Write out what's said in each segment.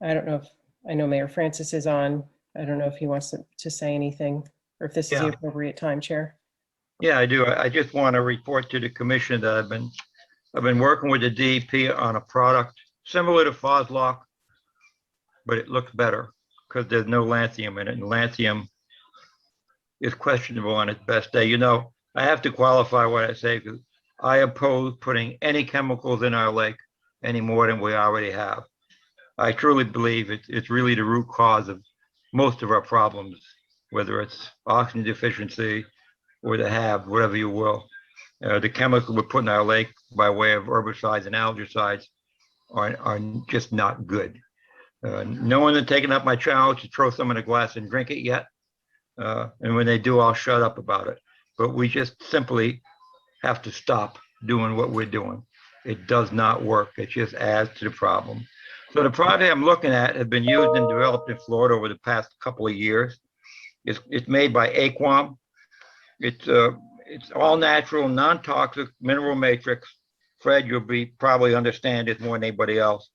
I don't know if, I know Mayor Francis is on. I don't know if he wants to say anything or if this is the Yeah. appropriate time, Chair. Yeah, I do. I just want to report to the commission that I've been working with the DEP on a product similar to Foslock, but it looks better because there's no lanthanum in it, and lanthanum is questionable on its best day. You know, I have to qualify what I say because I oppose putting any chemicals in our lake any more than we already have. I truly believe it's really the root cause of most of our problems, whether it's oxygen deficiency or the HAB, whatever you will. The chemical we put in our lake by way of herbicides and algicides are just not good. No one has taken up my challenge to throw some in a glass and drink it yet. And when they do, I'll shut up about it. But we just simply have to stop doing what we're doing. It does not work. It just adds to the problem. So the product I'm looking at has been used and developed in Florida over the past couple of years. It's made by AQUOM. It's all natural, non-toxic mineral matrix. Fred, you'll probably understand it more than anybody else.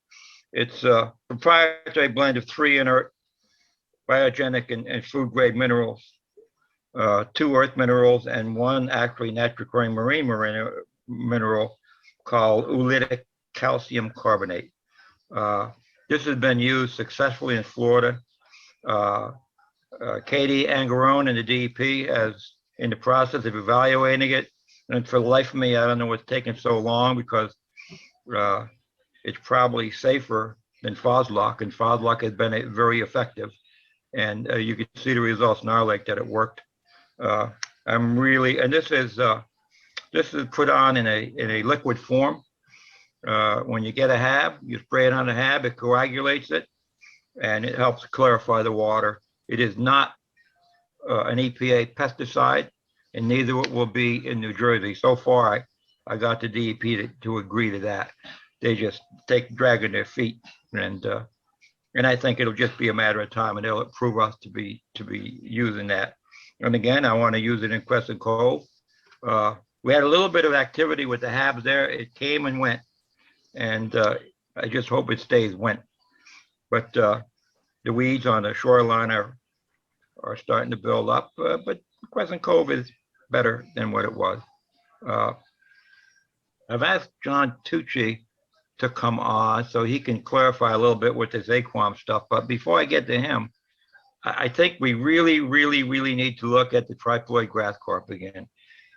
It's a proprietary blend of 3 inert biogenic and food grade minerals, 2 earth minerals, and 1 actually natural occurring marine mineral called oolitic calcium carbonate. This has been used successfully in Florida. Katie Angarone and the DEP is in the process of evaluating it. And for the life of me, I don't know what's taking so long because it's probably safer than Foslock, and Foslock has been very effective. And you can see the results in our lake that it worked. I'm really, and this is put on in a liquid form. When you get a HAB, you spray it on the HAB, it coagulates it, and it helps clarify the water. It is not an EPA pesticide, and neither will be in New Jersey. So far, I got the DEP to agree to that. They just dragging their feet, and I think it'll just be a matter of time, and they'll approve us to be using that. And again, I want to use it in Crescent Cove. We had a little bit of activity with the HABs there. It came and went, and I just hope it stays went. But the weeds on the shoreline are starting to build up, but Crescent Cove is better than what it was. I've asked John Tucci to come on so he can clarify a little bit with this AQUOM stuff. But before I get to him, I think we really, really, really need to look at the triploid grass carp again.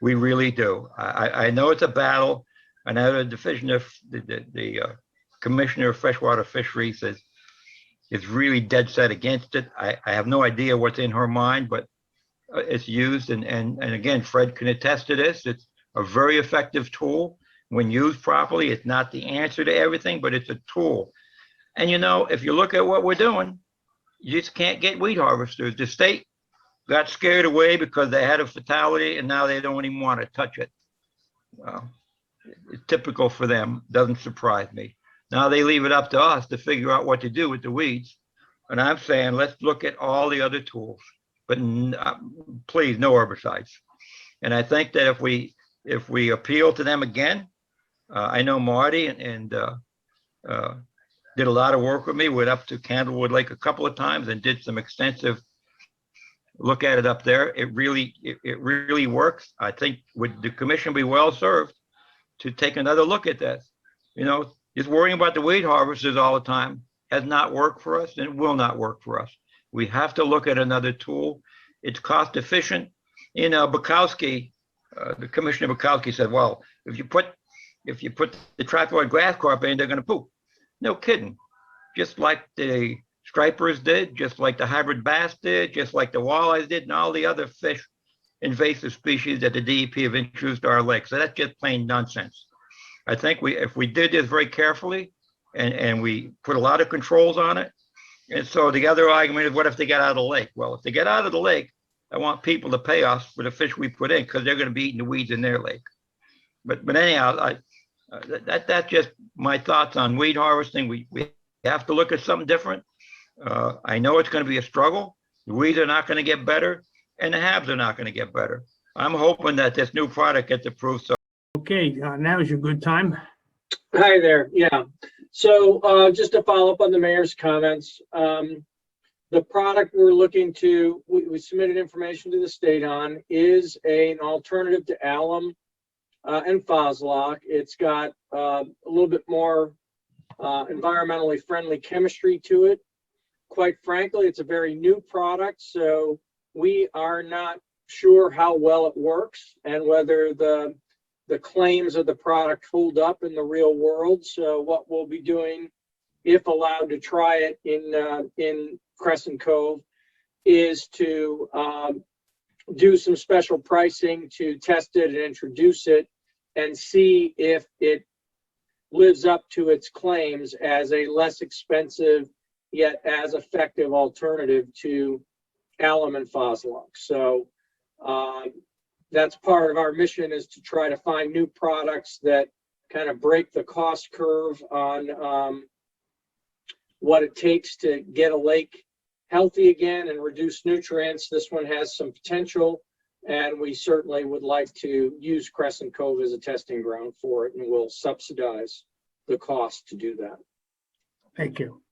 We really do. I know it's a battle. I know the division of the Commissioner of Freshwater Fisheries is really dead set against it. I have no idea what's in her mind, but it's used. And again, Fred can attest to this. It's a very effective tool. When used properly, it's not the answer to everything, but it's a tool. And you know, if you look at what we're doing, you just can't get weed harvesters. The state got scared away because they had a fatality, and now they don't even want to touch it. It's typical for them. Doesn't surprise me. Now they leave it up to us to figure out what to do with the weeds. And I'm saying, let's look at all the other tools, but please, no herbicides. And I think that if we appeal to them again, I know Marty and did a lot of work with me. Went up to Candlewood Lake a couple of times and did some extensive look at it up there. It really works. I think would the commission be well served to take another look at this? You know, just worrying about the weed harvesters all the time has not worked for us and will not work for us. We have to look at another tool. It's cost efficient. You know, Bukowski, the Commissioner Bukowski said, well, if you put the triploid grass carp in, they're going to poop. No kidding. Just like the stripers did, just like the hybrid bass did, just like the walleyes did, and all the other fish, invasive species that the DEP have introduced to our lake. So that's just plain nonsense. I think if we did this very carefully and we put a lot of controls on it, and so the other argument is, what if they get out of the lake? Well, if they get out of the lake, I want people to pay us for the fish we put in because they're going to be eating the weeds in their lake. But anyhow, that's just my thoughts on weed harvesting. We have to look at something different. I know it's going to be a struggle. The weeds are not going to get better, and the HABs are not going to get better. I'm hoping that this new product gets approved. So okay, now is your good time. Hi there. Yeah. So just to follow up on the mayor's comments, the product we're looking to, we submitted information to the state on, is an alternative to alum and Foslock. It's got a little bit more environmentally friendly chemistry to it. Quite frankly, it's a very new product, so we are not sure how well it works and whether the claims of the product hold up in the real world. So what we'll be doing, if allowed to try it in Crescent Cove, is to do some special pricing to test it and introduce it and see if it lives up to its claims as a less expensive yet as effective alternative to alum and Foslock. So that's part of our mission, is to try to find new products that kind of break the cost curve on what it takes to get a lake healthy again and reduce nutrients. This one has some potential, and we certainly would like to use Crescent Cove as a testing ground for it, and we'll subsidize the cost to do that. Thank you.